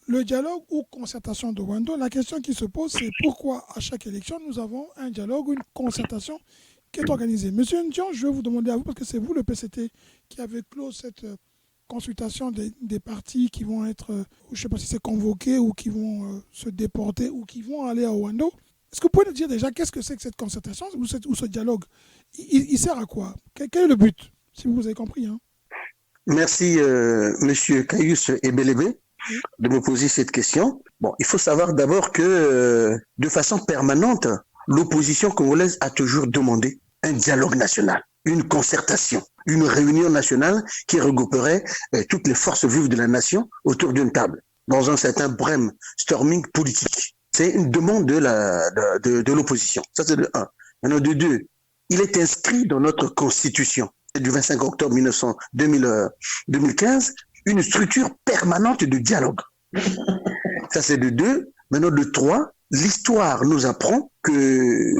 le dialogue ou concertation de Wando, la question qui se pose, c'est pourquoi à chaque élection, nous avons un dialogue ou une concertation qui est organisée. Monsieur Ndion, je vais vous demander à vous, parce que c'est vous, le PCT, qui avez clos cette consultation des partis qui vont être, je ne sais pas si c'est convoqués ou qui vont se déporter ou qui vont aller à Wando. Est-ce que vous pouvez nous dire déjà qu'est-ce que c'est que cette concertation ou ce dialogue? Il sert à quoi? Quel est le but? Si vous avez compris. Hein. Merci, Monsieur Caius Ebelebe, de me poser cette question. Bon, il faut savoir d'abord que, de façon permanente, l'opposition congolaise a toujours demandé un dialogue national, une concertation, une réunion nationale qui regrouperait toutes les forces vives de la nation autour d'une table, dans un certain brainstorming politique. C'est une demande de l'opposition. Ça, c'est de un. Maintenant, de deux, il est inscrit dans notre constitution du 25 octobre 2015, une structure permanente de dialogue. Ça, c'est de deux. Maintenant, de trois, l'histoire nous apprend que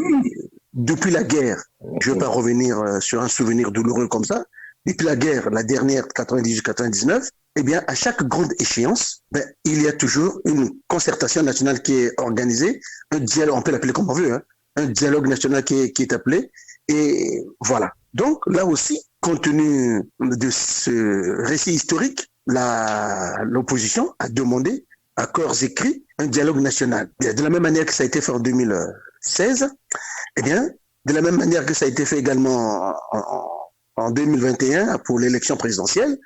depuis la guerre, je ne vais pas revenir sur un souvenir douloureux comme ça, depuis la guerre, la dernière 98-99, eh bien, à chaque grande échéance, il y a toujours une concertation nationale qui est organisée, un dialogue, on peut l'appeler comme on veut, hein, un dialogue national qui est appelé, et voilà. Donc, là aussi, compte tenu de ce récit historique, l'opposition a demandé à corps écrits un dialogue national. De la même manière que ça a été fait en 2016, eh bien, de la même manière que ça a été fait également en 2021 pour l'élection présidentielle,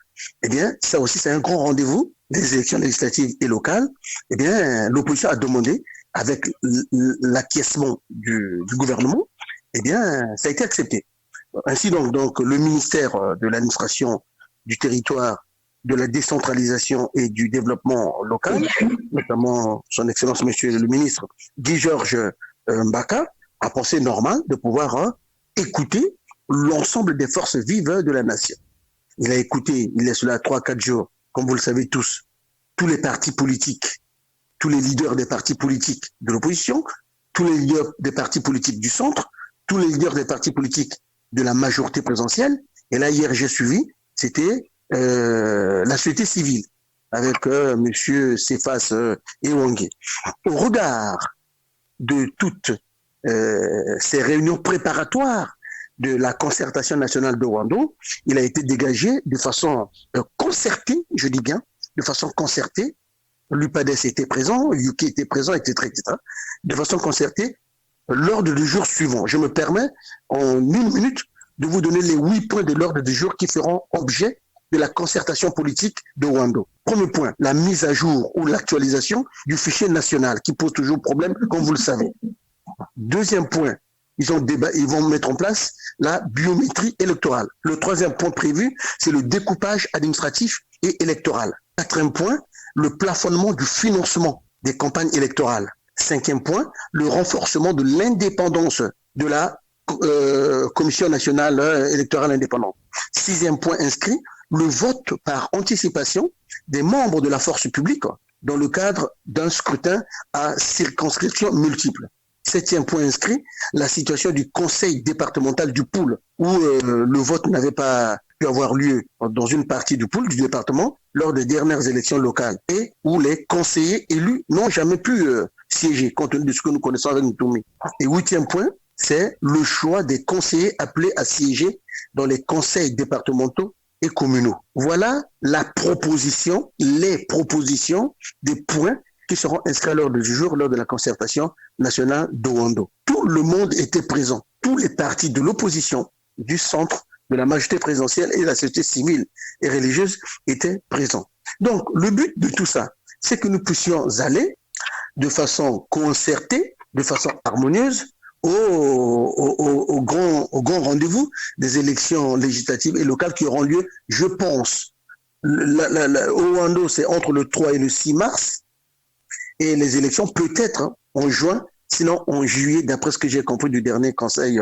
eh bien, ça aussi, c'est un grand rendez-vous des élections législatives et locales. Eh bien, l'opposition a demandé, avec l'acquiescement du gouvernement, eh bien, ça a été accepté. Ainsi donc le ministère de l'administration du territoire, de la décentralisation et du développement local, notamment son Excellence Monsieur le ministre Guy-Georges Mbaka, a pensé normal de pouvoir écouter l'ensemble des forces vives de la nation. Il a écouté, il est cela 3-4 jours, comme vous le savez tous les partis politiques, tous les leaders des partis politiques de l'opposition, tous les leaders des partis politiques du centre, tous les leaders des partis politiques de la majorité présidentielle. Et là, hier, j'ai suivi, c'était la société civile avec Monsieur Cephas Ewangé. Au regard de toutes ces réunions préparatoires de la concertation nationale de Wando, il a été dégagé de façon concertée, je dis bien, de façon concertée. L'UPADES était présent, UK était présent, etc., etc., de façon concertée, l'ordre du jour suivant. Je me permets, en une minute, de vous donner les 8 points de l'ordre du jour qui feront objet de la concertation politique de Wando. Premier point, la mise à jour ou l'actualisation du fichier national qui pose toujours problème, comme vous le savez. Deuxième point, ils vont mettre en place la biométrie électorale. Le troisième point prévu, c'est le découpage administratif et électoral. Quatrième point, le plafonnement du financement des campagnes électorales. Cinquième point, le renforcement de l'indépendance de la Commission nationale électorale indépendante. Sixième point inscrit, le vote par anticipation des membres de la force publique dans le cadre d'un scrutin à circonscription multiple. Septième point inscrit, la situation du conseil départemental du Poul, où le vote n'avait pas pu avoir lieu dans une partie du Poul, du département, lors des dernières élections locales, et où les conseillers élus n'ont jamais pu siéger, compte tenu de ce que nous connaissons avec Ntoumi. Et huitième point, c'est le choix des conseillers appelés à siéger dans les conseils départementaux et communaux. Voilà les propositions des points qui seront inscrits à l'ordre du jour lors de la concertation nationale de Wando. Tout le monde était présent. Tous les partis de l'opposition, du centre, de la majorité présidentielle et de la société civile et religieuse étaient présents. Donc, le but de tout ça, c'est que nous puissions aller de façon concertée, de façon harmonieuse, au grand rendez-vous des élections législatives et locales qui auront lieu, je pense. Au Wando, c'est entre le 3 et le 6 mars. Et les élections peut-être en juin, sinon en juillet, d'après ce que j'ai compris du dernier conseil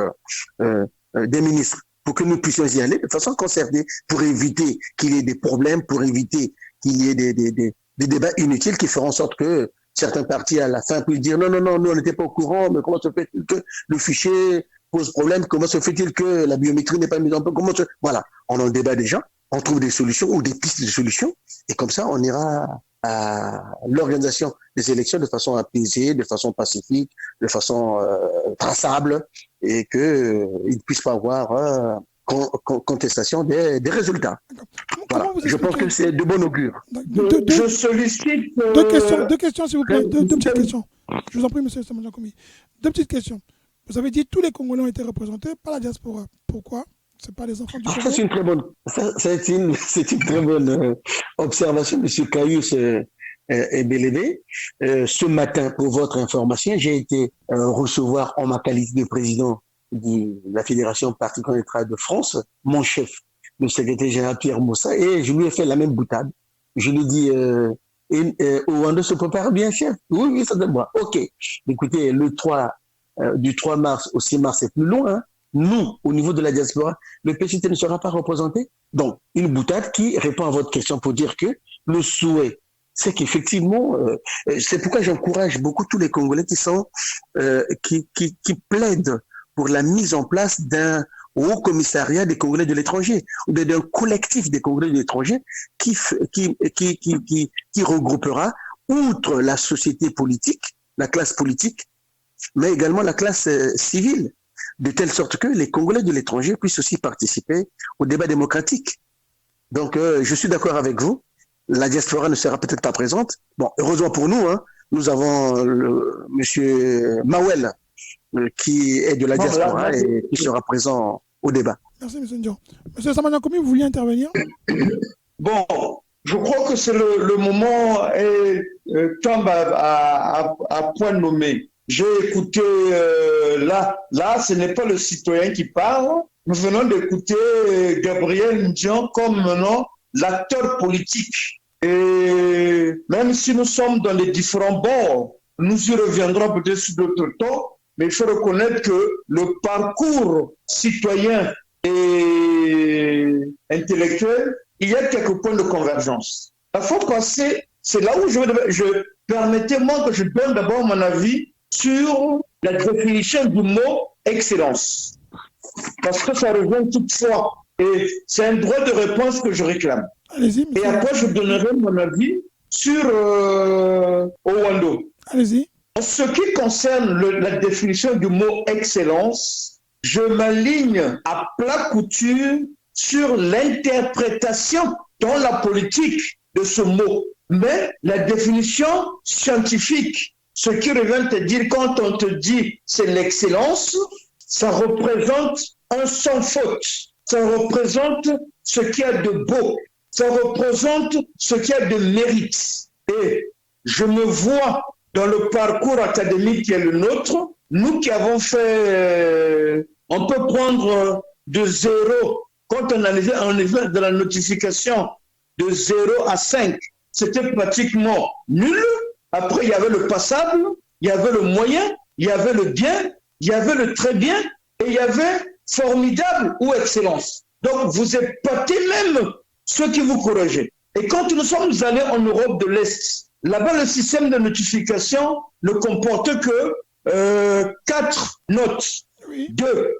des ministres, pour que nous puissions y aller de façon concertée, pour éviter qu'il y ait des problèmes, pour éviter qu'il y ait des débats inutiles qui feront en sorte que certains partis à la fin puissent dire non, nous on n'était pas au courant, mais comment se fait-il que le fichier pose problème, comment se fait-il que la biométrie n'est pas mise en place, voilà, on en débat déjà, on trouve des solutions ou des pistes de solutions, et comme ça, on ira à l'organisation des élections de façon apaisée, de façon pacifique, de façon traçable, et qu'il ne puisse pas avoir contestation des résultats. Voilà. Je pense que c'est de bon augure. Je sollicite... Deux questions, s'il vous plaît. Deux petites questions. Je vous en prie, monsieur Samba Jankomi. Deux petites questions. Vous avez dit que tous les Congolais ont été représentés par la diaspora. Pourquoi? C'est pas les enfants du Congo? C'est une très bonne, c'est une très bonne observation, monsieur Caius et Bélévé. Ce matin, pour votre information, j'ai été recevoir en ma qualité de président de la Fédération Parti contre le travail de France, mon chef, le secrétaire général Pierre Moussa, et je lui ai fait la même boutade. Je lui ai dit, Ouando se prépare bien, chef? Oui, ça donne moi. Ok. Écoutez, du 3 mars au 6 mars, c'est plus loin, hein. Nous, au niveau de la diaspora, le PCT ne sera pas représenté. Donc, une boutade qui répond à votre question pour dire que le souhait, c'est qu'effectivement, c'est pourquoi j'encourage beaucoup tous les Congolais qui plaident pour la mise en place d'un haut commissariat des Congolais de l'étranger, ou d'un collectif des Congolais de l'étranger qui regroupera, outre la société politique, la classe politique, mais également la classe civile, de telle sorte que les Congolais de l'étranger puissent aussi participer au débat démocratique. Donc, je suis d'accord avec vous. La diaspora ne sera peut-être pas présente. Bon, heureusement pour nous, hein, nous avons M. Mawel, qui est de la diaspora et qui sera présent au débat. Merci, M. Ndion. M. Samba Jankomi, vous vouliez intervenir? Bon, je crois que c'est le moment tombe à point nommé. J'ai écouté, là, ce n'est pas le citoyen qui parle. Nous venons d'écouter Gabriel Ndion comme maintenant l'acteur politique. Et même si nous sommes dans les différents bords, nous y reviendrons peut-être sur d'autres temps, mais il faut reconnaître que le parcours citoyen et intellectuel, il y a quelques points de convergence. Il faut passer, c'est là où permettez-moi que je donne d'abord mon avis sur la définition du mot excellence. Parce que ça revient toutefois. Et c'est un droit de réponse que je réclame. Allez-y, et après, je donnerai mon avis sur Ouando. Allez-y. En ce qui concerne la définition du mot excellence, je m'aligne à plat couture sur l'interprétation dans la politique de ce mot. Mais la définition scientifique, ce qui revient te dire quand on te dit c'est l'excellence, ça représente un sans faute. Ça représente ce qu'il y a de beau. Ça représente ce qu'il y a de mérite. Et je me vois dans le parcours académique qui est le nôtre, nous qui avons fait, on peut prendre de 0, quand on enlevait de la notification de 0 à 5, c'était pratiquement nul. Après, il y avait le passable, il y avait le moyen, il y avait le bien, il y avait le très bien, et il y avait formidable ou excellence. Donc, vous épatez même ceux qui vous corrigent. Et quand nous sommes allés en Europe de l'Est, là-bas, le système de notification ne comporte que 4 notes. 2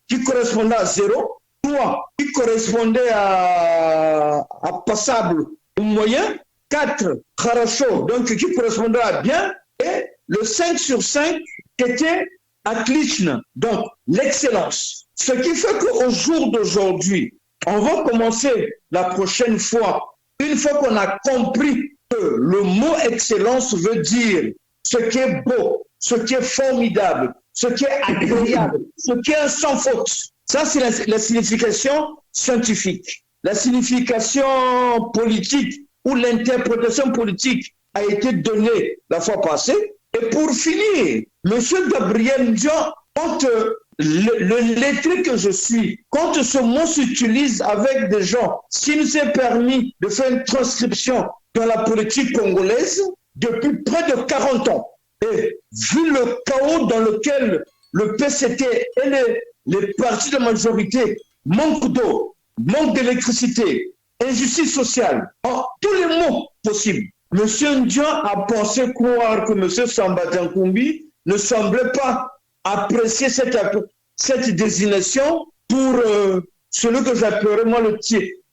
qui correspondaient à 0, 3 qui correspondaient à passable ou moyen, 4 Kharasho, donc qui correspondait à bien, et le 5 sur 5 qui était Atlishna, donc l'excellence. Ce qui fait qu'au jour d'aujourd'hui, on va commencer la prochaine fois, une fois qu'on a compris que le mot excellence veut dire ce qui est beau, ce qui est formidable, ce qui est agréable, ce qui est sans faute. Ça, c'est la signification scientifique. La signification politique ou l'interprétation politique a été donnée la fois passée. Et pour finir, M. Gabriel Ndion, quand le lettré que je suis, quand ce mot s'utilise avec des gens, s'il nous est permis de faire une transcription dans la politique congolaise depuis près de 40 ans, et vu le chaos dans lequel le PCT et les partis de majorité manquent d'eau, manque d'électricité, injustice sociale, en tous les mots possibles, M. Ndion a pensé croire que M. Samba Jankomi ne semblait pas apprécier cette désignation pour celui que j'appellerais moi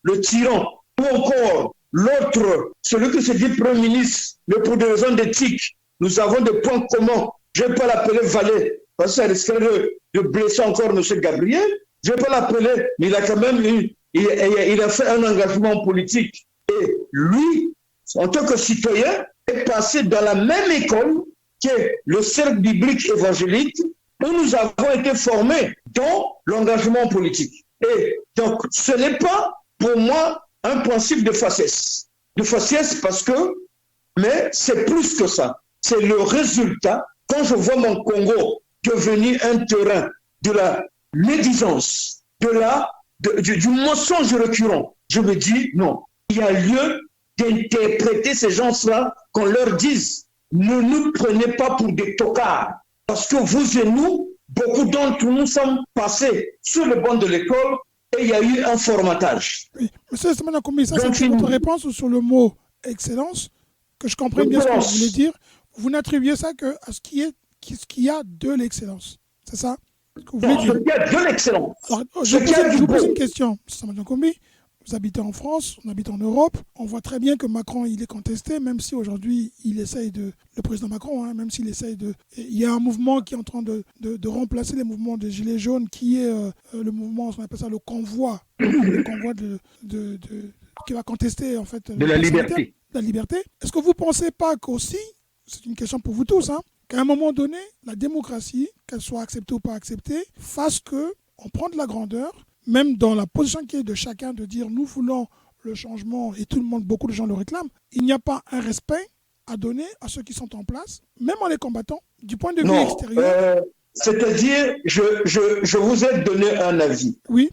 le tyran, ou encore l'autre, celui qui se dit Premier ministre, mais pour des raisons d'éthique, nous avons des points communs. Je ne vais pas l'appeler valet, parce que ça risquerait de blesser encore M. Gabriel. Je ne vais pas l'appeler, mais il a quand même il a fait un engagement politique. Et lui, en tant que citoyen, est passé dans la même école que le cercle biblique évangélique, où nous avons été formés dans l'engagement politique. Et donc, ce n'est pas pour moi un principe de faciès. De faciès parce que, mais c'est plus que ça. C'est le résultat, quand je vois mon Congo devenir un terrain de la médisance, du mensonge récurrent, je me dis non, il y a lieu d'interpréter ces gens-là, qu'on leur dise, ne nous prenez pas pour des tocards, parce que vous et nous, beaucoup d'entre nous sommes passés sur le banc de l'école et il y a eu un formatage. Oui. Monsieur Samana Kombi, ça c'est votre réponse sur le mot excellence, que je comprenne bien ce que vous voulez dire. Vous n'attribuez ça à ce qu'il y a de l'excellence. C'est ça ce que vous voulez dire? Ce qu'il y a de l'excellence. Je vous pose une question, M. Samana Kombi. Vous habitez en France, on habite en Europe. On voit très bien que Macron, il est contesté, même si aujourd'hui, il essaye le président Macron, hein, même s'il essaye il y a un mouvement qui est en train de remplacer les mouvements des Gilets jaunes, qui est le mouvement, on appelle ça le convoi qui va contester, en fait, de la liberté. La liberté. Est-ce que vous ne pensez pas qu'aussi, c'est une question pour vous tous, hein, qu'à un moment donné, la démocratie, qu'elle soit acceptée ou pas acceptée, fasse qu'on prend de la grandeur, même dans la position qui est de chacun de dire nous voulons le changement et tout le monde, beaucoup de gens le réclament, il n'y a pas un respect à donner à ceux qui sont en place, même en les combattant, du point de vue extérieur. C'est-à-dire, je vous ai donné un avis. Oui.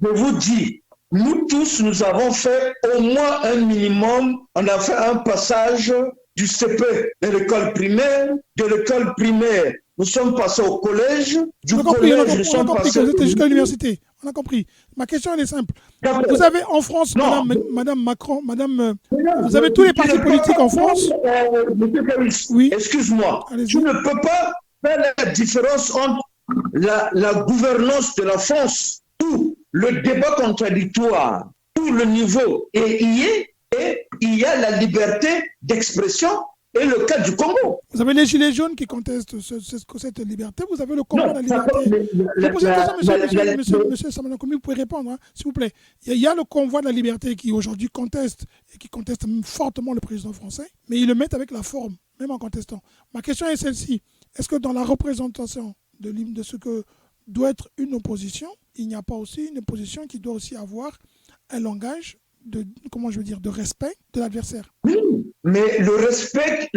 Je vous dis, nous tous, nous avons fait au moins un minimum, on a fait un passage du CP de l'école primaire, de l'école primaire, nous sommes passés au collège, du collège, nous sommes passés vous étiez jusqu'à l'université. On a compris. Ma question elle est simple. Vous avez en France, Madame Macron, vous avez tous les partis politiques en France. Oui. Excuse-moi. Tu ne peux pas faire la différence entre la gouvernance de la France, où le débat contradictoire, où le niveau est et il y a la liberté d'expression. Et le cas du Congo. Vous avez les Gilets jaunes qui contestent cette liberté. Vous avez le combat de la liberté. Je pose une question, monsieur Samana Kombi, vous pouvez répondre, hein, s'il vous plaît. Il y a le convoi de la liberté qui aujourd'hui conteste, et qui conteste fortement le président français, mais ils le mettent avec la forme, même en contestant. Ma question est celle-ci. Est-ce que dans la représentation de ce que doit être une opposition, il n'y a pas aussi une opposition qui doit aussi avoir un langage de respect de l'adversaire? Oui, mais le respect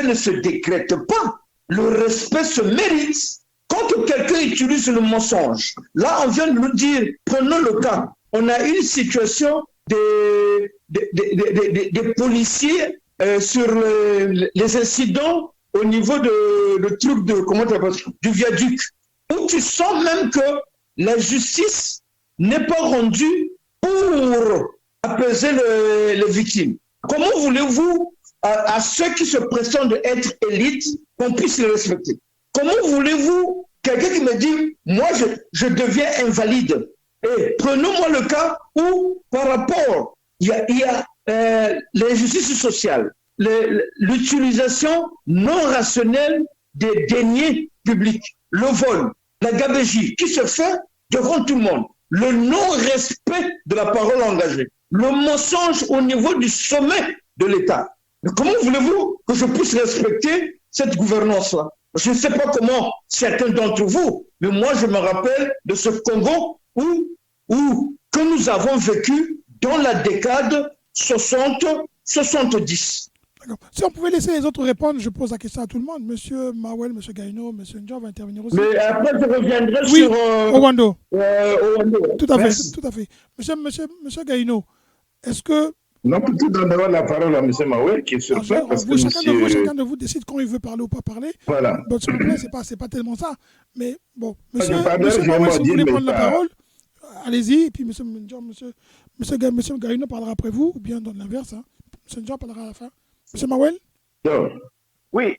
ne se décrète pas. Le respect se mérite. Quand quelqu'un utilise le mensonge, là on vient de nous dire, prenons le cas, on a une situation des policiers sur les incidents au niveau du viaduc, où tu sens même que la justice n'est pas rendue pour apaiser les victimes. Comment voulez-vous, à ceux qui se prétendent être élites, qu'on puisse les respecter? Comment voulez-vous, quelqu'un qui me dit, moi je deviens invalide? Et prenons-moi le cas où, par rapport, il y a l'injustice sociale, l'utilisation non rationnelle des deniers publics, le vol, la gabegie, qui se fait devant tout le monde. Le non-respect de la parole engagée, le mensonge au niveau du sommet de l'État. Mais comment voulez-vous que je puisse respecter cette gouvernance-là? Je ne sais pas comment certains d'entre vous, mais moi je me rappelle de ce Congo que nous avons vécu dans la décade 60-70. Si on pouvait laisser les autres répondre, je pose la question à tout le monde. Monsieur Mawel, Monsieur Gaino, Monsieur Ndjan va intervenir aussi. Mais après, je reviendrai sur Owando. Tout à fait. Monsieur Gaino, est-ce que... Non, peut-être donner la parole à Monsieur Mawel qui est sur ça. Chacun de vous décide quand il veut parler ou pas parler. Voilà. Donc, s'il vous plaît, c'est pas tellement ça. Mais bon, Monsieur Mawel, si vous voulez prendre la parole, allez-y. Et puis Monsieur Ndjan, Monsieur Gaino parlera après vous, ou bien dans l'inverse. Hein. Monsieur Ndjan parlera à la fin. Monsieur Mawel? Oui.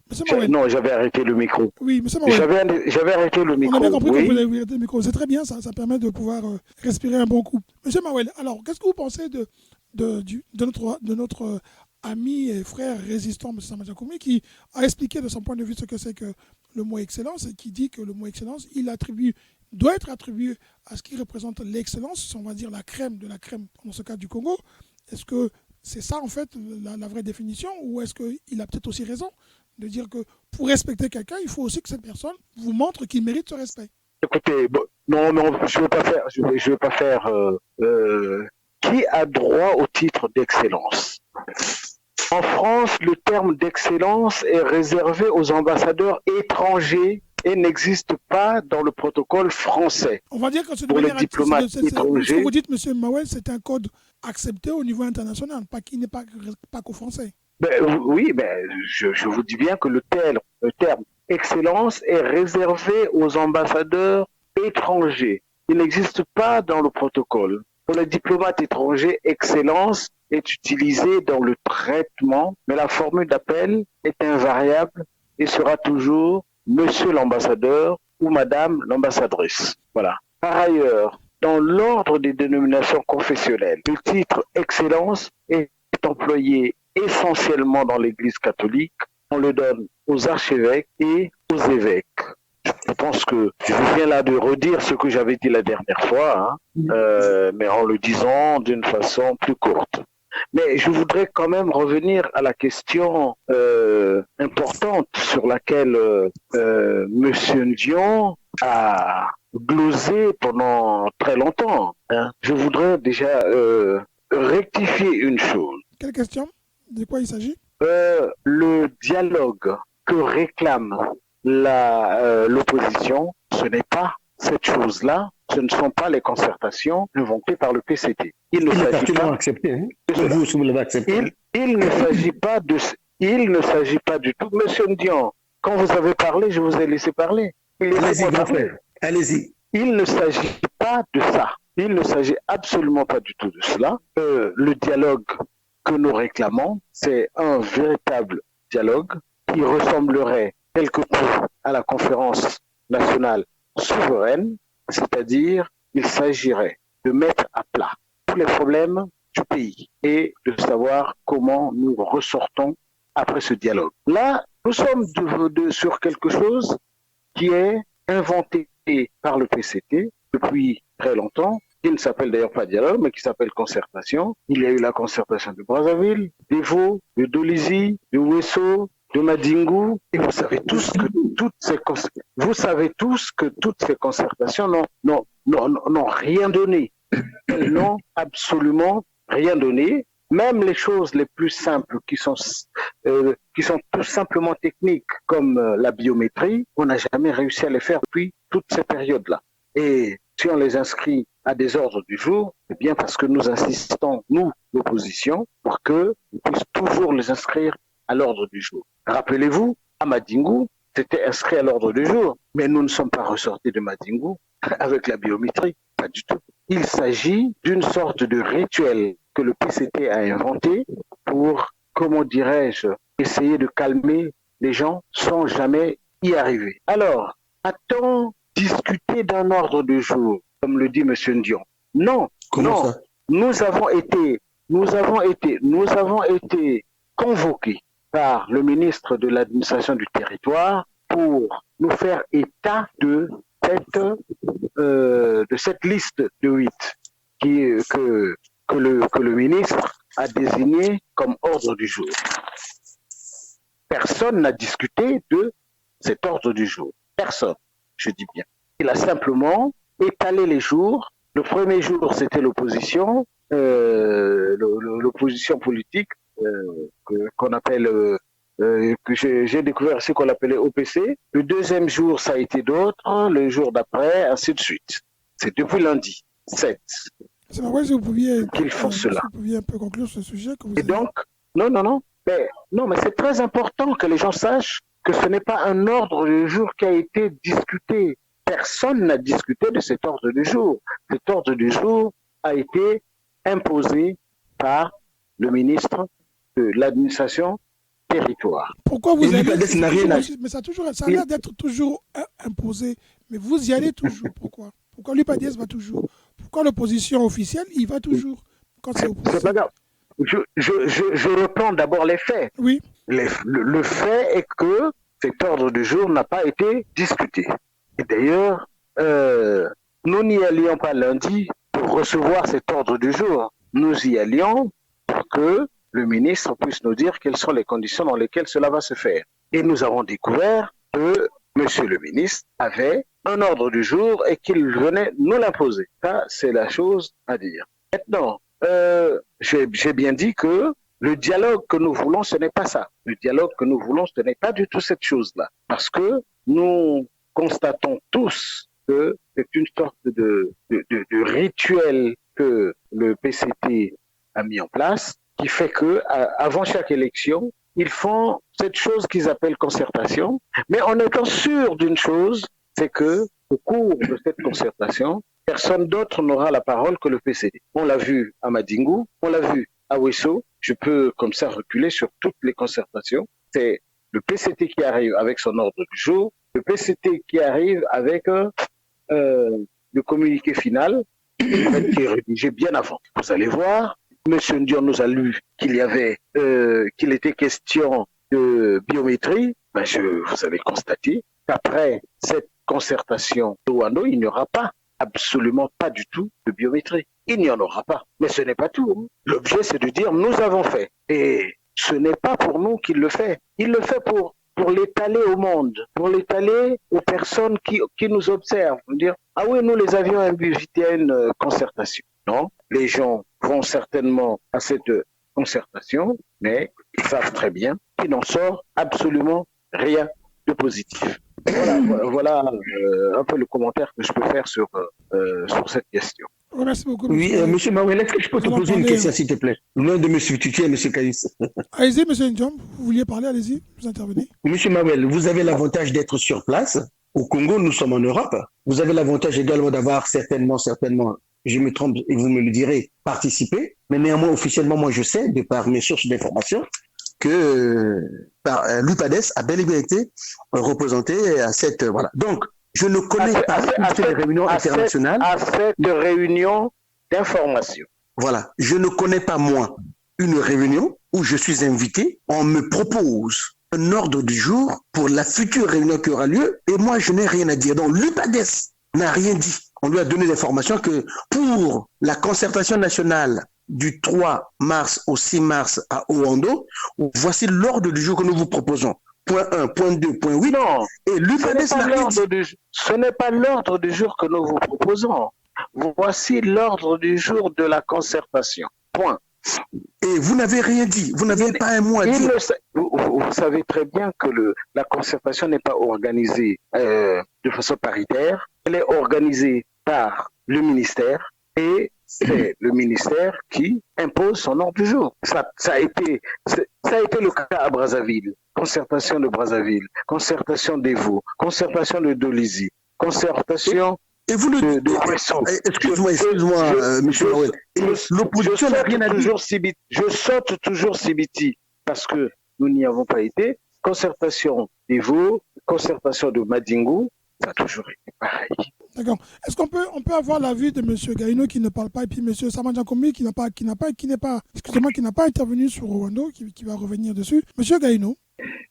Monsieur Mawel. Non, j'avais arrêté le micro. Oui, monsieur Mawel. J'avais arrêté le micro. On a bien compris oui. que vous avez arrêté le micro. C'est très bien, ça permet de pouvoir respirer un bon coup. Monsieur Mawel, alors, qu'est-ce que vous pensez de notre ami et frère résistant, M. Samba Diakhoumé, qui a expliqué de son point de vue ce que c'est que le mot excellence et qui dit que le mot excellence, doit être attribué à ce qui représente l'excellence, on va dire la crème de la crème, dans ce cas du Congo. Est-ce que c'est ça, en fait, la vraie définition, ou est-ce qu'il a peut-être aussi raison de dire que pour respecter quelqu'un, il faut aussi que cette personne vous montre qu'il mérite ce respect? Écoutez, non, je ne veux pas faire. Qui a droit au titre d'excellence? En France, le terme d'excellence est réservé aux ambassadeurs étrangers et n'existe pas dans le protocole français. On va dire que pour les diplomates étrangers. Ce que vous dites, M. Mawel, c'est un code accepté au niveau international, qui n'est pas qu'au français. Oui, je vous dis bien que le terme excellence est réservé aux ambassadeurs étrangers. Il n'existe pas dans le protocole. Pour les diplomates étrangers, excellence est utilisée dans le traitement, mais la formule d'appel est invariable et sera toujours Monsieur l'ambassadeur ou Madame l'ambassadrice. Voilà. Par ailleurs, dans l'ordre des dénominations confessionnelles, le titre excellence est employé essentiellement dans l'Église catholique. On le donne aux archevêques et aux évêques. Je pense que je viens là de redire ce que j'avais dit la dernière fois, mais en le disant d'une façon plus courte. Mais je voudrais quand même revenir à la question importante sur laquelle M. Ndion a glosé pendant très longtemps. Je voudrais déjà rectifier une chose. Quelle question? De quoi il s'agit? Le dialogue que réclame l'opposition, ce n'est pas cette chose-là, ce ne sont pas les concertations inventées par le PCT. Il ne s'agit pas accepté, hein? Vous l'avez accepté. Il ne s'agit pas du tout. Monsieur Ndion, quand vous avez parlé, je vous ai laissé parler. Allez-y, grand frère. Allez-y. Il ne s'agit pas de ça. Il ne s'agit absolument pas du tout de cela. Le dialogue que nous réclamons, c'est un véritable dialogue qui ressemblerait quelque peu à la conférence nationale souveraine, c'est-à-dire il s'agirait de mettre à plat tous les problèmes du pays et de savoir comment nous ressortons après ce dialogue. Là, nous sommes sur quelque chose qui est inventé par le PCT depuis très longtemps, qui ne s'appelle d'ailleurs pas dialogue, mais qui s'appelle concertation. Il y a eu la concertation de Brazzaville, d'Evo, de Dolisie, de Ouesso, de Madingu, et vous savez tous que toutes ces concertations n'ont rien donné. Elles n'ont absolument rien donné. Même les choses les plus simples qui sont tout simplement techniques, comme la biométrie, on n'a jamais réussi à les faire depuis toutes ces périodes-là. Et si on les inscrit à des ordres du jour, c'est bien parce que nous insistons, nous, l'opposition, pour qu'on puisse toujours les inscrire à l'ordre du jour. Rappelez-vous, à Madingu, c'était inscrit à l'ordre du jour, mais nous ne sommes pas ressortis de Madingu avec la biométrie, pas du tout. Il s'agit d'une sorte de rituel que le PCT a inventé pour, comment dirais-je, essayer de calmer les gens sans jamais y arriver. Alors, a-t-on discuté d'un ordre du jour, comme le dit M. Ndion? Non, Comment non. ça? Nous avons été convoqués par le ministre de l'administration du territoire pour nous faire état de cette liste de 8 que le ministre a désigné comme ordre du jour. Personne n'a discuté de cet ordre du jour. Personne, je dis bien. Il a simplement étalé les jours. Le premier jour, c'était l'opposition, l'opposition politique, qu'on appelle, que j'ai découvert ce qu'on appelait OPC. Le deuxième jour, ça a été d'autres. Le jour d'après, ainsi de suite. C'est depuis lundi 7. C'est vrai, si vous pouviez, qu'ils font cela. Si vous pouviez un peu conclure ce sujet. Que vous Et donc, non. Mais c'est très important que les gens sachent que ce n'est pas un ordre du jour qui a été discuté. Personne n'a discuté de cet ordre du jour. Cet ordre du jour a été imposé par le ministre de l'administration territoire. Pourquoi vous Et allez l'UPADES n'a rien à... Mais ça a l'air d'être toujours imposé. Mais vous y allez toujours. Pourquoi l'UPADES va toujours? Pourquoi l'opposition officielle, il va toujours quand c'est opposé? C'est pas grave. Je reprends d'abord les faits. Oui. Le fait est que cet ordre du jour n'a pas été discuté. Et d'ailleurs, nous n'y allions pas lundi pour recevoir cet ordre du jour. Nous y allions pour que le ministre puisse nous dire quelles sont les conditions dans lesquelles cela va se faire. Et nous avons découvert que monsieur le ministre avait un ordre du jour et qu'il venait nous l'imposer. Ça, c'est la chose à dire. Maintenant, j'ai bien dit que le dialogue que nous voulons, ce n'est pas ça. Le dialogue que nous voulons, ce n'est pas du tout cette chose-là. Parce que nous constatons tous que c'est une sorte de rituel que le PCT a mis en place, qui fait que avant chaque élection, ils font cette chose qu'ils appellent concertation, mais en étant sûr d'une chose, c'est que au cours de cette concertation, personne d'autre n'aura la parole que le PCT. On l'a vu à Madingu, on l'a vu à Wesso. Je peux comme ça reculer sur toutes les concertations. C'est le PCT qui arrive avec son ordre du jour, le PCT qui arrive avec le communiqué final qui est rédigé bien avant. Vous allez voir, M. Ndion nous a lu qu'il était question de biométrie. Vous allez constater qu'après cette concertation de Ouando, il n'y aura pas, absolument pas du tout de biométrie. Il n'y en aura pas. Mais ce n'est pas tout. L'objet, c'est de dire nous avons fait. Et ce n'est pas pour nous qu'il le fait. Il le fait pour l'étaler au monde, pour l'étaler aux personnes qui nous observent. Dire, ah oui, nous les avions invités à une concertation. Non, les gens vont certainement à cette concertation, mais ils savent très bien qu'il n'en sort absolument rien de positif. Voilà un peu le commentaire que je peux faire sur cette question. Merci beaucoup. Oui, monsieur Mawel, est-ce que je peux te poser une question, s'il te plaît? Nom de monsieur Tutu et monsieur Kaïs. Allez-y, monsieur Ndiom, vous vouliez parler, allez-y, vous intervenez. Monsieur Mawel, vous avez l'avantage d'être sur place. Au Congo, nous sommes en Europe. Vous avez l'avantage également d'avoir certainement, je me trompe et vous me le direz, participé. Mais néanmoins, officiellement, moi je sais, de par mes sources d'information, que l'UPADES a bel et bien été représenté à cette... voilà. Donc, je ne connais pas toutes les réunions internationales. À cette réunion d'information. Voilà. Je ne connais pas, moi, une réunion où je suis invité, on me propose un ordre du jour pour la future réunion qui aura lieu, et moi, je n'ai rien à dire. Donc, l'UPADES n'a rien dit. On lui a donné l'information que pour la concertation nationale du 3 mars au 6 mars à Ouando, voici l'ordre du jour que nous vous proposons. Point 1, point 2, point 8. Non, et l'UPADES n'a rien dit. Ce n'est pas l'ordre du jour que nous vous proposons. Voici l'ordre du jour de la concertation. Point. Et vous n'avez rien dit. Vous n'avez pas un mot à dire. Vous savez très bien que la concertation n'est pas organisée de façon paritaire. Elle est organisée par le ministère et c'est le ministère qui impose son ordre du jour. Ça a été le cas à Brazzaville. Concertation de Brazzaville, concertation d'Evo, concertation de Dolisie, concertation et vous le de Wesso. Excuse-moi, monsieur Noël. L'opposition n'a rien à dire. Je saute toujours Sibiti parce que nous n'y avons pas été. Concertation d'Evo, concertation de Madingu, ça a toujours été pareil. D'accord. Est-ce qu'on peut avoir l'avis de M. Gaïno qui ne parle pas et puis M. Samanjakomi qui n'a pas intervenu sur Rwanda, qui va revenir dessus. M. Gaïno.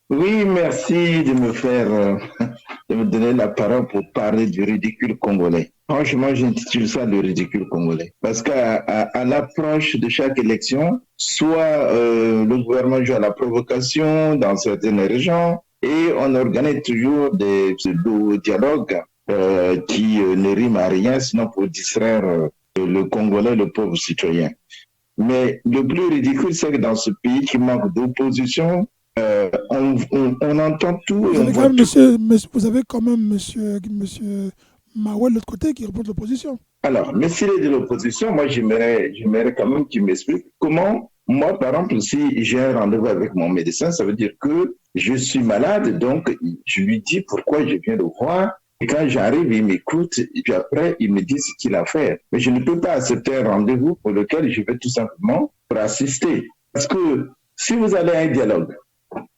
Oui, merci de me donner la parole pour parler du ridicule congolais. Franchement, j'intitule ça le ridicule congolais. Parce qu'à l'approche de chaque élection, soit le gouvernement joue à la provocation dans certaines régions et on organise toujours des pseudo-dialogues qui ne riment à rien, sinon pour distraire le Congolais, le pauvre citoyen. Mais le plus ridicule, c'est que dans ce pays qui manque d'opposition, on entend tout. Vous avez quand même monsieur Mawel de l'autre côté qui représente l'opposition. Alors, mais s'il est de l'opposition, moi j'aimerais quand même qu'il m'explique comment, moi par exemple, si j'ai un rendez-vous avec mon médecin, ça veut dire que je suis malade, donc je lui dis pourquoi je viens le voir. Et quand j'arrive, il m'écoute, et puis après, il me dit ce qu'il a à faire. Mais je ne peux pas accepter un rendez-vous pour lequel je vais tout simplement pour assister. Parce que si vous allez à un dialogue,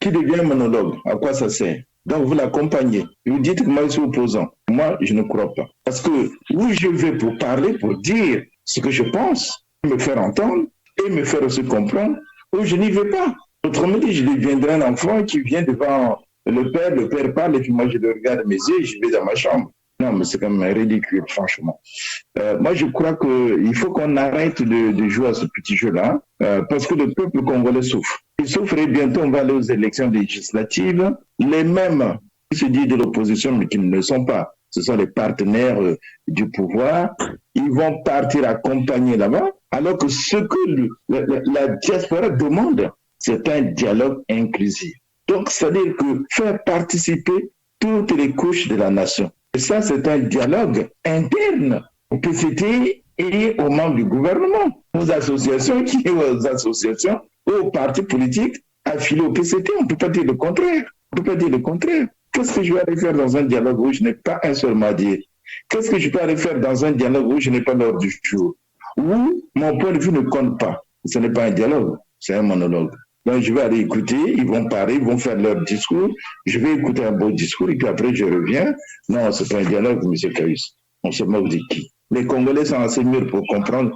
qui devient monologue. À quoi ça sert? Donc vous l'accompagnez. Vous dites que moi je suis opposant. Moi, je ne crois pas. Parce que où je vais pour parler, pour dire ce que je pense, me faire entendre et me faire aussi comprendre, où je n'y vais pas. Autrement dit, je deviendrai un enfant qui vient devant le père parle et puis moi je le regarde mes yeux et je vais dans ma chambre. Non, mais c'est quand même ridicule, franchement. Moi, je crois qu'il faut qu'on arrête de jouer à ce petit jeu-là, parce que le peuple congolais souffre. Il souffre et bientôt on va aller aux élections législatives. Les mêmes qui se disent de l'opposition, mais qui ne le sont pas, ce sont les partenaires du pouvoir, ils vont partir accompagner là-bas, alors que ce que la diaspora demande, c'est un dialogue inclusif. Donc, c'est-à-dire que faire participer toutes les couches de la nation. Et ça, c'est un dialogue interne au PCT et aux membres du gouvernement, aux associations, aux partis politiques affiliés au PCT. On ne peut pas dire le contraire. Qu'est-ce que je vais aller faire dans un dialogue où je n'ai pas un seul mot à dire? Qu'est-ce que je peux aller faire dans un dialogue où je n'ai pas l'ordre du jour? Où mon point de vue ne compte pas? Ce n'est pas un dialogue, c'est un monologue. Donc, je vais aller écouter, ils vont parler, ils vont faire leur discours, je vais écouter un beau discours et puis après je reviens. Non, c'est pas un dialogue, M. Caïs. On se moque de qui? Les Congolais sont assez mûrs pour comprendre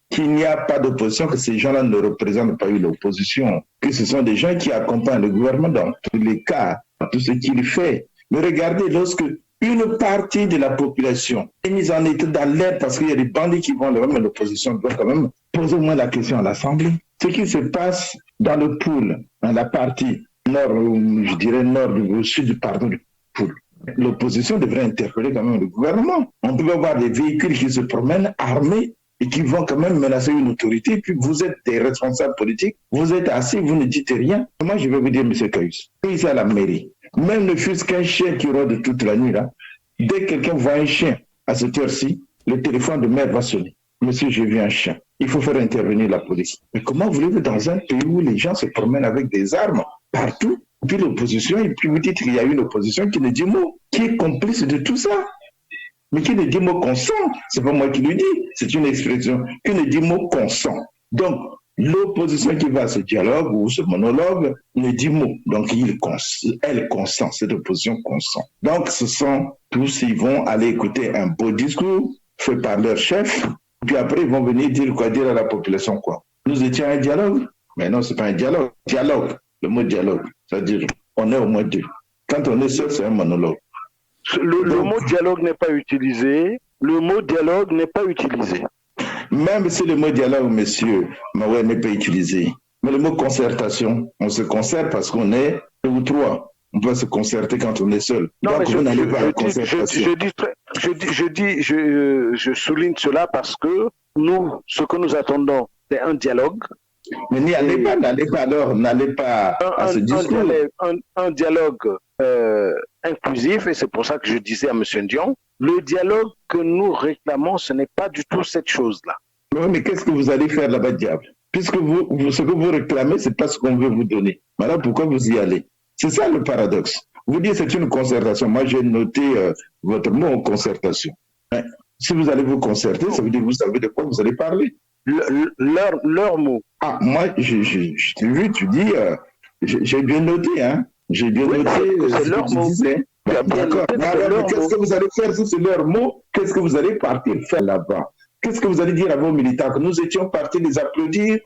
qu'il n'y a pas d'opposition, que ces gens-là ne représentent pas l'opposition, que ce sont des gens qui accompagnent le gouvernement dans tous les cas, dans tout ce qu'il fait. Mais regardez, lorsque une partie de la population est mise en état d'alerte parce qu'il y a des bandits qui vont là-bas, mais l'opposition doit quand même poser au moins la question à l'Assemblée. Ce qui se passe dans le pôle, dans la partie nord, je dirais nord ou sud, pardon, du pôle, l'opposition devrait interpeller quand même le gouvernement. On peut avoir des véhicules qui se promènent armés et qui vont quand même menacer une autorité, et puis vous êtes des responsables politiques, vous êtes assis, vous ne dites rien. Moi, je vais vous dire, M. Caïs, ici à la mairie, même ne fût-ce qu'un chien qui rôde toute la nuit, là, dès que quelqu'un voit un chien à cette heure-ci, le téléphone de maire va sonner. Monsieur, j'ai vu un chien. Il faut faire intervenir la police. Mais comment voulez-vous dans un pays où les gens se promènent avec des armes partout, et puis l'opposition, et puis vous dites qu'il y a une opposition qui ne dit mot, qui est complice de tout ça, mais qui ne dit mot consent. C'est pas moi qui le dis, c'est une expression. Qui ne dit mot consent. Donc, l'opposition qui va à ce dialogue ou ce monologue ne dit mot. Donc, elle consent, cette opposition consent. Donc, ce sont tous, ils vont aller écouter un beau discours fait par leur chef, puis après, ils vont venir dire à la population quoi. Nous étions un dialogue, mais non, c'est pas un dialogue. Dialogue, le mot dialogue, c'est-à-dire, on est au moins deux. Quand on est seul, c'est un monologue. Le mot dialogue n'est pas utilisé. Le mot dialogue n'est pas utilisé. Même si le mot dialogue, monsieur Mawé, n'est pas utilisé. Mais le mot concertation, on se concerte parce qu'on est deux ou trois. On peut se concerter quand on est seul. Non, donc, je souligne cela parce que nous, ce que nous attendons, c'est un dialogue. Mais n'allez pas à ce discours. Un dialogue inclusif, et c'est pour ça que je disais à M. Ndion, le dialogue que nous réclamons, ce n'est pas du tout cette chose-là. Oui, mais qu'est-ce que vous allez faire là-bas, diable? Puisque ce que vous réclamez, ce n'est pas ce qu'on veut vous donner. Voilà pourquoi vous y allez. C'est ça le paradoxe. Vous dites c'est une concertation. Moi, j'ai noté votre mot concertation. Hein? Si vous allez vous concerter, ça veut dire que vous savez de quoi vous allez parler. Leur mot. Ah, moi, je t'ai vu, tu dis, j'ai bien noté, hein. J'ai bien noté c'est leur mot. D'accord. Alors, qu'est-ce que vous allez faire si c'est leur mot? Qu'est-ce que vous allez partir faire là-bas? Qu'est-ce que vous allez dire à vos militants? Que nous étions partis les applaudir?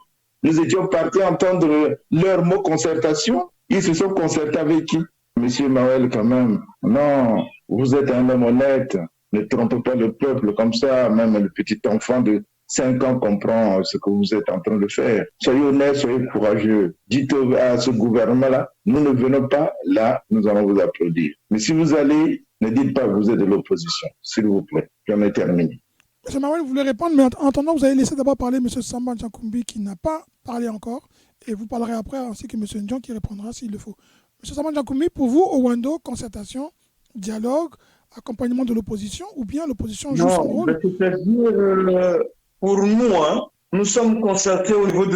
Nous étions partis entendre leur mot concertation? Ils se sont concertés avec qui? Monsieur Mawel, quand même. Non, vous êtes un homme honnête. Ne trompez pas le peuple comme ça. Même le petit enfant de 5 ans comprend ce que vous êtes en train de faire. Soyez honnête, soyez courageux. Dites à ce gouvernement-là, nous ne venons pas là, nous allons vous applaudir. Mais si vous allez, ne dites pas que vous êtes de l'opposition, s'il vous plaît. J'en ai terminé. M. Mawel, vous voulez répondre, mais en attendant, vous allez laisser d'abord parler M. Samba Nchakoumbi qui n'a pas parlé encore, et vous parlerez après, ainsi que M. Ndion qui répondra s'il le faut. M. Samba Nchakoumbi, pour vous, Owando, concertation, dialogue, accompagnement de l'opposition, ou bien l'opposition joue son rôle? C'est-à-dire, pour nous, hein, nous sommes concertés au niveau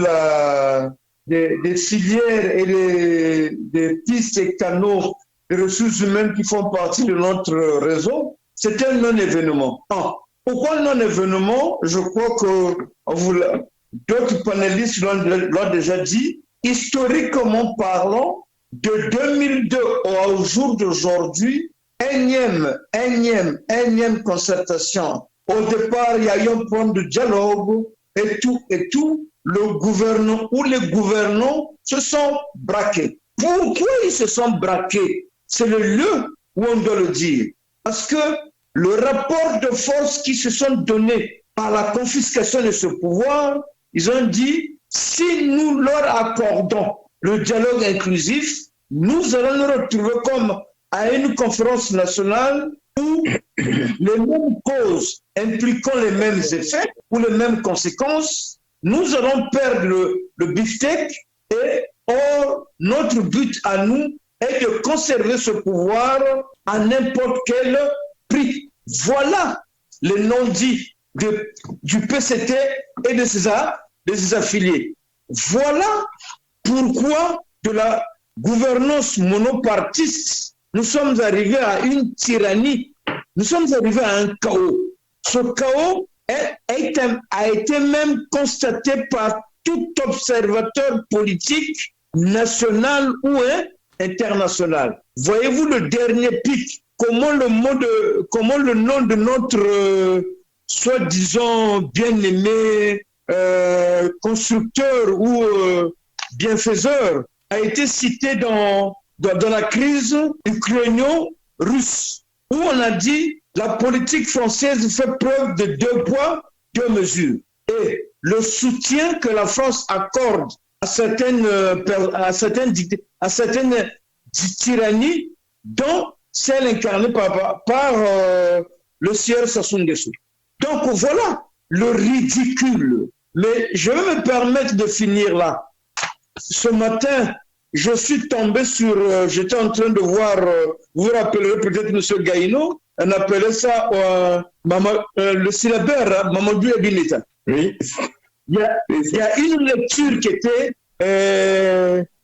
des filières et des pistes et canaux de ressources humaines qui font partie de notre réseau. C'est un non-événement. Pourquoi non-événement? Je crois que d'autres panélistes l'ont déjà dit. Historiquement parlant, de 2002 au jour d'aujourd'hui, énième concertation. Au départ, il y a eu un point de dialogue et tout, le gouvernement ou les gouvernants se sont braqués. Pourquoi ils se sont braqués? C'est le lieu où on doit le dire. Parce que le rapport de force qui se sont donnés par la confiscation de ce pouvoir, ils ont dit, si nous leur accordons le dialogue inclusif, nous allons nous retrouver comme à une conférence nationale où les mêmes causes impliquant les mêmes effets ou les mêmes conséquences, nous allons perdre le beefsteak et or, notre but à nous est de conserver ce pouvoir à n'importe quel prix. Voilà les non-dits du PCT et de ses affiliés. Voilà pourquoi de la gouvernance monopartiste, nous sommes arrivés à une tyrannie, nous sommes arrivés à un chaos. Ce chaos a été même constaté par tout observateur politique national ou international. Voyez-vous le dernier pic, comment le nom de notre soi-disant bien-aimé constructeur ou bienfaiseur a été cité dans la crise ukraino-russe, où on a dit la politique française fait preuve de 2 poids, 2 mesures. Et le soutien que la France accorde à certaines tyrannies, dont celle incarnée par le sieur Sassou Nguesso. Donc voilà le ridicule. Mais je vais me permettre de finir là. Ce matin, je suis tombé sur... j'étais en train de voir... vous vous rappellerez peut-être M. Gaïno, on appelait ça le syllabaire Mamadou Ebineta. Oui. Il y a une lecture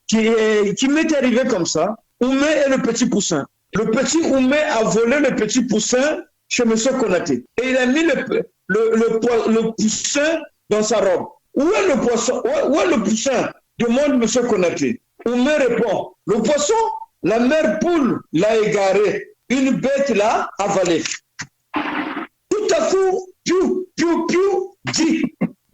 qui m'est arrivée comme ça. Oumé et le petit poussin. Le petit Oumé a volé le petit poussin chez M. Konaté. Et il a mis le poussin dans sa robe. Où est le poisson? Où est le poussin? Demande M. Konaté. Oumé répond, le poisson, la mère poule l'a égaré. Une bête l'a avalé. Tout à coup, piou, piou, piou, dit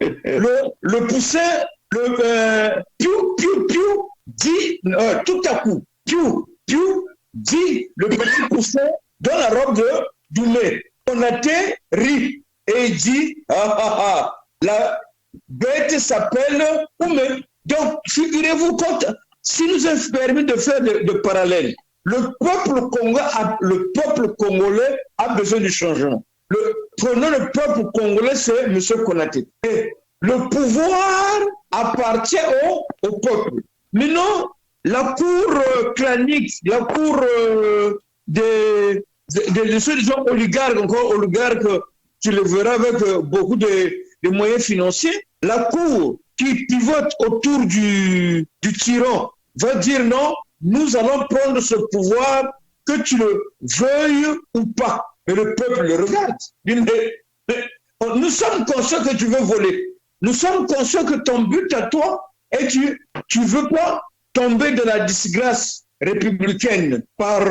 le poussin, piou, piou, piou, dit tout à coup, piou, piou, dit le petit poussin dans la robe de Doumé. Konaté rit et il dit la bête s'appelle Oumé. Donc, figurez-vous compte, si nous est permis de faire de parallèles, le peuple congolais a besoin du changement. Prenons le peuple congolais, c'est M. Konaté. Et le pouvoir appartient au peuple. Maintenant, la cour clanique, la cour des gens oligarques, encore oligarques, tu le verras avec beaucoup de moyens financiers, la cour qui pivote autour du tyran va dire non, nous allons prendre ce pouvoir, que tu le veuilles ou pas. Mais le peuple le regarde. Nous sommes conscients que tu veux voler. Nous sommes conscients que ton but à toi est tu veux pas tomber dans la disgrâce républicaine par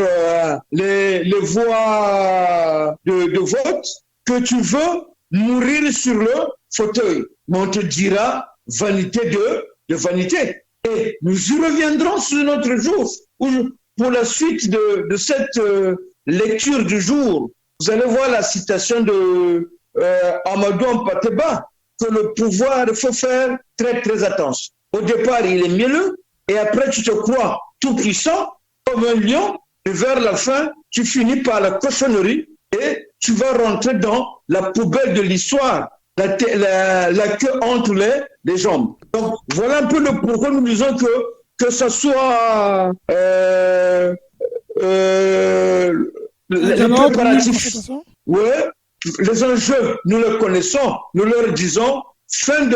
les voies de vote, que tu veux mourir sur le fauteuil. Mais on te dira vanité de vanité. Et nous y reviendrons sur notre jour. Pour la suite de cette lecture du jour, vous allez voir la citation de Amadou Ampateba, que le pouvoir, il faut faire très très attention. Au départ, il est mielleux, et après tu te crois tout puissant, comme un lion, et vers la fin, tu finis par la cochonnerie, et tu vas rentrer dans la poubelle de l'histoire, la queue entre les jambes. Donc voilà un peu le pourquoi nous disons que ce soit les préparatifs. Ouais, les enjeux, nous les connaissons, nous leur disons, fin,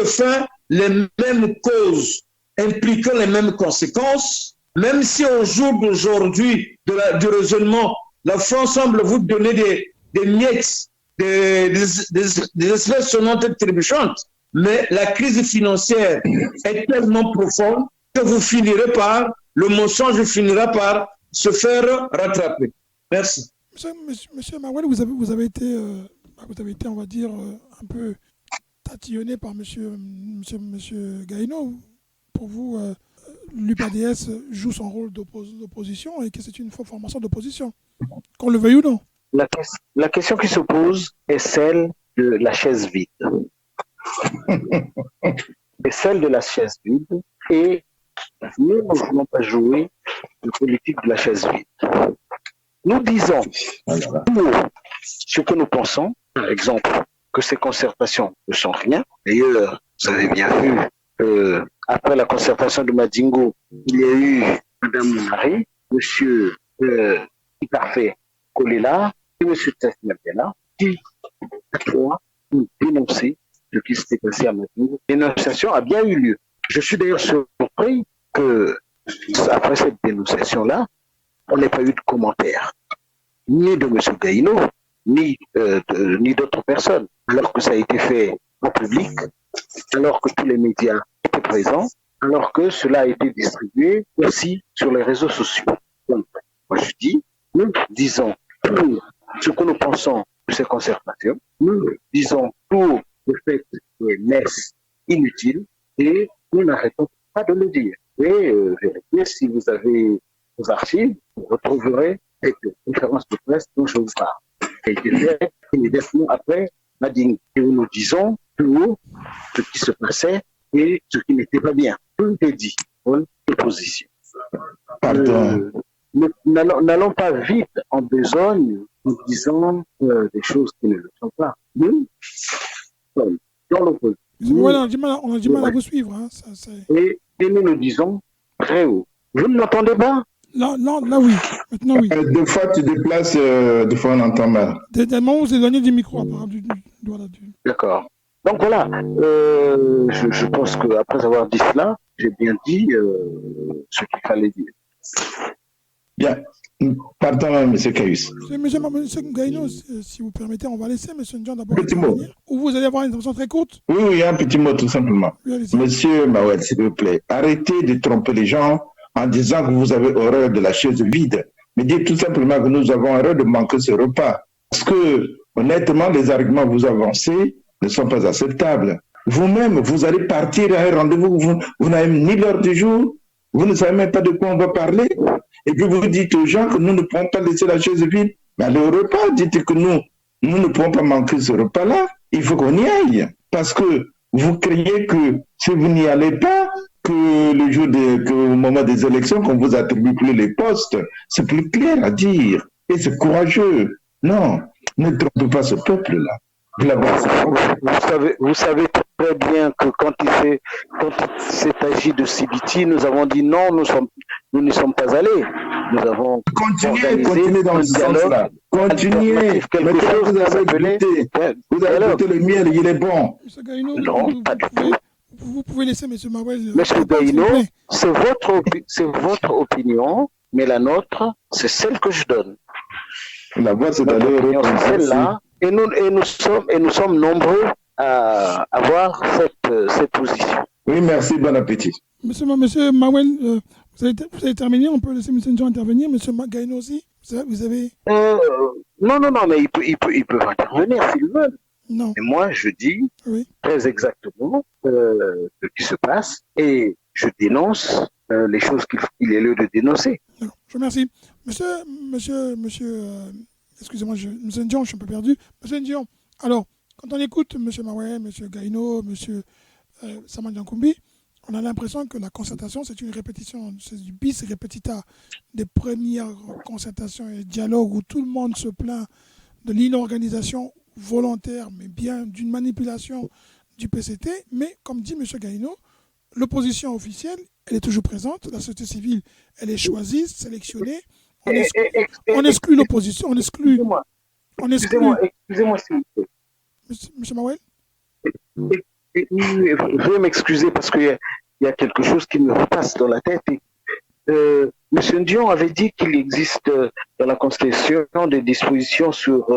les mêmes causes impliquant les mêmes conséquences, même si au jour d'aujourd'hui du raisonnement, la France semble vous donner des miettes, des espèces sonnantes et trébuchantes, mais la crise financière est tellement profonde que vous finirez par le mensonge finira par se faire rattraper. Merci. Monsieur Mawel, vous avez été, on va dire, un peu tatillonné par monsieur Gaïno. Pour vous, l'UPADS joue son rôle d'opposition et que c'est une formation d'opposition, qu'on le veuille ou non. La question qui se pose est celle de la chaise vide. C'est celle de la chaise vide et nous ne voulons pas jouer la politique de la chaise vide. Nous disons ce que nous pensons, par exemple, que ces concertations ne sont rien. D'ailleurs, vous avez bien vu, après la concertation de Madingo, il y a eu Mme Mounari, M. Iparfait Kolela et M. Tesnabela qui, à trois, ont dénoncé ce qui s'était passé à Madingo. Dénonciation a bien eu lieu. Je suis d'ailleurs surpris que, après cette dénonciation-là, on n'ait pas eu de commentaires, ni de M. Gaïno, ni d'autres personnes, alors que ça a été fait en public, alors que tous les médias étaient présents, alors que cela a été distribué aussi sur les réseaux sociaux. Donc, moi je dis, nous disons tout ce que nous pensons de ces concertations, nous disons tout le fait qu'elles naissent inutiles et nous n'arrêtons pas de le dire. Et vérifiez, si vous avez vos archives, vous retrouverez cette conférence de presse dont je vous parle, qui a été faite immédiatement après Madingo. Et où nous disons tout haut ce qui se passait et ce qui n'était pas bien. Tout est dit, bonne opposition. N'allons pas vite en besogne en disant des choses qui ne le sont pas. Nous sommes dans l'opposition. On a du mal à vous suivre. Hein. Et nous le disons très haut. Vous ne l'entendez pas? Là, oui. Maintenant, oui. Deux fois, tu déplaces, deux fois, on entend mal. Des moments où vous éloignez du micro. D'accord. Donc voilà, je pense qu'après avoir dit cela, j'ai bien dit ce qu'il fallait dire. Bien. Pardon, M. Caius. Monsieur Gaïno, si vous permettez, on va laisser M. Ndian d'abord. Petit mot. Ou vous allez avoir une intervention très courte? Oui, un petit mot tout simplement. Oui, Monsieur Mawel, s'il vous plaît, arrêtez de tromper les gens en disant que vous avez horreur de la chaise vide. Mais dites tout simplement que nous avons horreur de manquer ce repas. Parce que, honnêtement, les arguments que vous avancez ne sont pas acceptables. Vous-même, vous allez partir à un rendez-vous, vous n'avez ni l'heure du jour, vous ne savez même pas de quoi on va parler. Et puis vous dites aux gens que nous ne pouvons pas laisser la chaise vide. Mais le repas, dites que nous ne pouvons pas manquer ce repas-là. Il faut qu'on y aille. Parce que vous craignez que si vous n'y allez pas, que au moment des élections, qu'on vous attribue plus les postes, c'est plus clair à dire. Et c'est courageux. Non, ne trompez pas ce peuple-là. Vous savez très bien que quand il s'est agi de CBT, nous avons dit non, nous n'y sommes pas allés. Nous avons continuez dans ce sens-là. Continuez. Mais vous avez goûté le miel, il est bon. Monsieur Gaïno, non, pas du tout. Vous pouvez laisser M. Mawel. Monsieur Gaïno, c'est votre opinion, mais la nôtre, c'est celle que je donne. La voix, c'est celle-là. Et nous sommes nombreux à avoir cette position. Oui, merci, bon appétit. Monsieur Mawel, vous avez terminé, on peut laisser M. Ndian intervenir. Monsieur Gaïno aussi, vous avez... Non, mais ils peuvent intervenir s'ils veulent. Non. Et moi, je dis très exactement ce qui se passe et je dénonce les choses qu'il est lieu de dénoncer. Je vous remercie. Excusez-moi, M. Ndian, je suis un peu perdu. M. Ndian, alors, quand on écoute M. Mawel, M. Gaïno, M. Saman Koumbi, on a l'impression que la concertation, c'est une répétition, c'est du bis repetita des premières concertations et dialogues où tout le monde se plaint de l'inorganisation volontaire, mais bien d'une manipulation du PCT. Mais, comme dit M. Gaïno, l'opposition officielle, elle est toujours présente. La société civile, elle est choisie, sélectionnée. On exclut l'opposition, on exclut... Excusez-moi, s'il vous plaît. Monsieur Mawel? Je vais m'excuser parce qu'il y a quelque chose qui me repasse dans la tête. Monsieur Ndian avait dit qu'il existe dans la Constitution des dispositions sur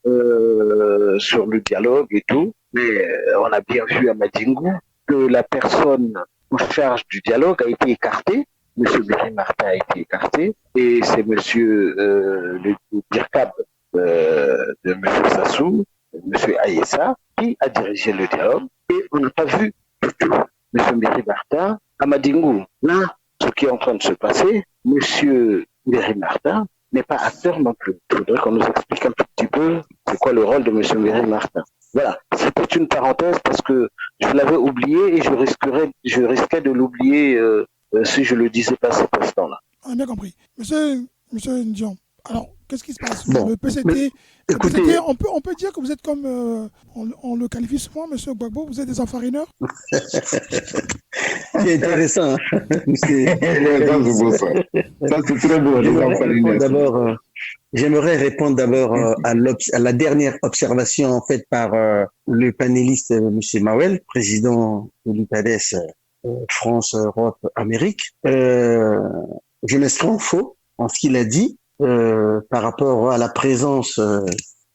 le dialogue et tout, mais on a bien vu à Madingo que la personne en charge du dialogue a été écartée M. Berry Martin a été écarté et c'est M. Le DIRCAB de M. Sassou, M. Aïessa, qui a dirigé le dialogue et on n'a pas vu du tout M. Berry Martin à Madingou. Là, ce qui est en train de se passer, M. Berry Martin n'est pas acteur non plus. Il faudrait qu'on nous explique un tout petit peu c'est quoi le rôle de M. Berry Martin. Voilà, c'était une parenthèse parce que je l'avais oublié et je risquais de l'oublier si je le disais pas à cet instant-là. On a bien compris. Monsieur Ndion, alors, qu'est-ce qui se passe? Bon, Le PCT, écoutez, le PCT, on peut dire que vous êtes comme, on le qualifie souvent, monsieur Gbagbo, vous êtes des enfarineurs? C'est intéressant. Ça, c'est très beau, les enfants. J'aimerais répondre d'abord à la dernière observation faite par le panéliste M. Mawel, président de l'UPADES France, Europe, Amérique. Je m'exprime faux en ce qu'il a dit par rapport à la présence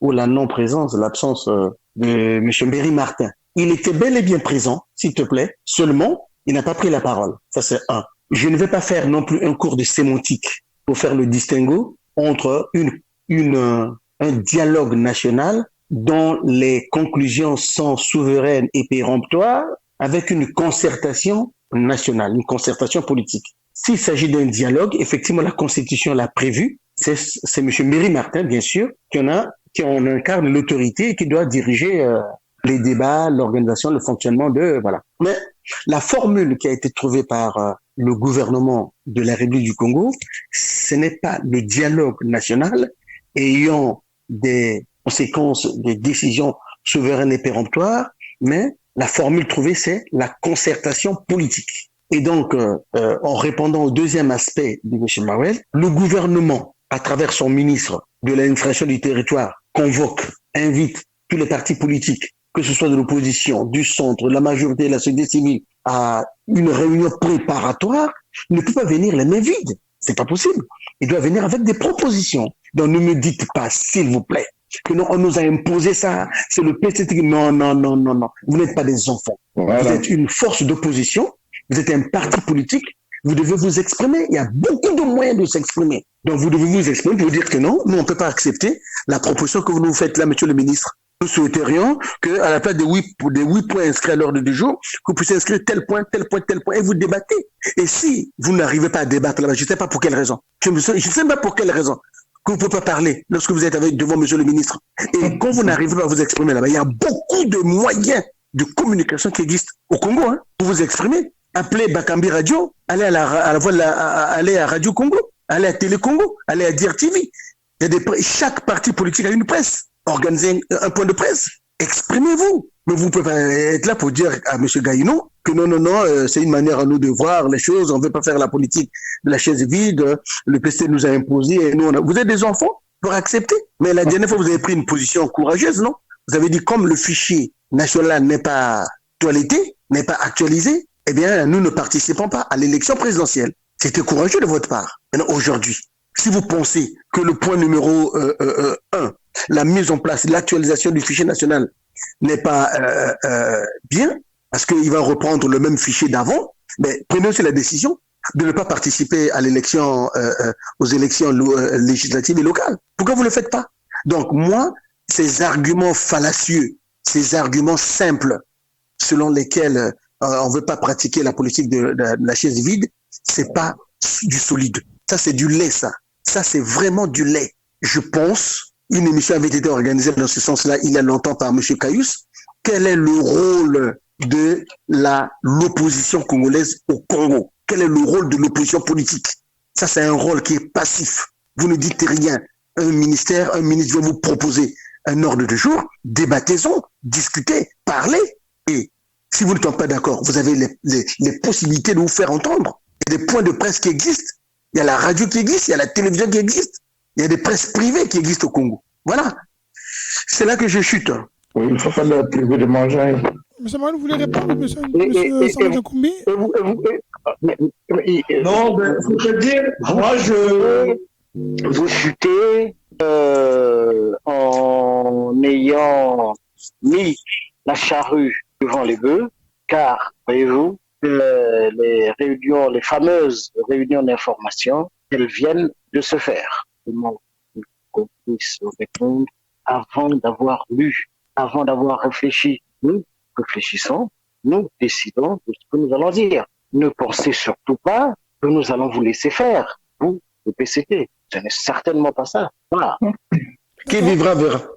ou la non-présence, l'absence de M. Berry Martin. Il était bel et bien présent, s'il te plaît, seulement il n'a pas pris la parole. Ça, c'est un. Je ne vais pas faire non plus un cours de sémantique pour faire le distinguo entre un dialogue national dont les conclusions sont souveraines et péremptoires avec une concertation nationale, une concertation politique. S'il s'agit d'un dialogue, effectivement, la Constitution l'a prévu. C'est M. Berry Martin, bien sûr, qui en incarne l'autorité et qui doit diriger les débats, l'organisation, le fonctionnement de... Voilà. Mais la formule qui a été trouvée par le gouvernement de la République du Congo, ce n'est pas le dialogue national ayant des conséquences, des décisions souveraines et péremptoires, mais la formule trouvée, c'est la concertation politique. Et donc, en répondant au deuxième aspect de M. Mawel, le gouvernement, à travers son ministre de l'administration du territoire, convoque, invite tous les partis politiques, que ce soit de l'opposition, du centre, de la majorité de la société civile, à une réunion préparatoire, ne peut pas venir les mains vides. C'est pas possible. Il doit venir avec des propositions. Donc ne me dites pas, s'il vous plaît, que non, on nous a imposé ça, c'est le PCT. Non. Vous n'êtes pas des enfants. Voilà. Vous êtes une force d'opposition, vous êtes un parti politique, vous devez vous exprimer. Il y a beaucoup de moyens de s'exprimer. Donc vous devez vous exprimer pour dire que non, nous on ne peut pas accepter la proposition que vous nous faites là, monsieur le ministre. Nous souhaiterions qu'à la place des 8 points inscrits à l'ordre du jour, que vous puissiez inscrire tel point, et vous débattez. Et si vous n'arrivez pas à débattre là-bas, je ne sais pas pour quelle raison, je ne sais pas pour quelle raison, que vous ne pouvez pas parler lorsque vous êtes devant monsieur le ministre. Et quand vous n'arrivez pas à vous exprimer là-bas, il y a beaucoup de moyens de communication qui existent au Congo, hein, pour vous exprimer. Appelez Bakambi Radio, allez allez à Radio Congo, allez à Télé Congo, allez à Dire TV. Chaque parti politique a une presse. Organisez un point de presse, exprimez-vous. Mais vous ne pouvez pas être là pour dire à M. Gaïno que non, c'est une manière à nous de voir les choses, on ne veut pas faire la politique de la chaise vide, le PC nous a imposé, et nous, vous êtes des enfants pour accepter. Mais la dernière fois, vous avez pris une position courageuse, non? Vous avez dit, comme le fichier national n'est pas toiletté, n'est pas actualisé, eh bien, nous ne participons pas à l'élection présidentielle. C'était courageux de votre part. Maintenant, aujourd'hui, si vous pensez que le point numéro 1, la mise en place, l'actualisation du fichier national n'est pas bien, parce qu'il va reprendre le même fichier d'avant, mais prenez aussi la décision de ne pas participer à l'élection, aux élections législatives et locales. Pourquoi vous ne le faites pas? Donc moi, ces arguments fallacieux, ces arguments simples, selon lesquels on ne veut pas pratiquer la politique de la chaise vide, c'est pas du solide. Ça, c'est du lait, ça. Ça, c'est vraiment du lait. Je pense, une émission avait été organisée dans ce sens-là il y a longtemps par M. Caius. Quel est le rôle de l'opposition congolaise au Congo? Quel est le rôle de l'opposition politique? Ça, c'est un rôle qui est passif. Vous ne dites rien. Un ministre va vous proposer un ordre de jour, débattez-en, discutez, parlez. Et si vous ne tombez pas d'accord, vous avez les possibilités de vous faire entendre. Il y a des points de presse qui existent. Il y a la radio qui existe, il y a la télévision qui existe. Il y a des presses privées qui existent au Congo. Voilà. C'est là que je chute. Oui, il ne faut pas leur priver de manger. Monsieur Mawel, vous voulez répondre, monsieur Samadja Koumbi? Non, mais faut te dire, moi Vous chutez en ayant mis la charrue devant les bœufs, car, voyez-vous, les réunions, les fameuses réunions d'information, elles viennent de se faire. Comment qu'on puisse répondre avant d'avoir lu, avant d'avoir réfléchi. Nous réfléchissons, nous décidons de ce que nous allons dire. Ne pensez surtout pas que nous allons vous laisser faire, vous, le PCT. Ce n'est certainement pas ça. Voilà. Qui vivra verra.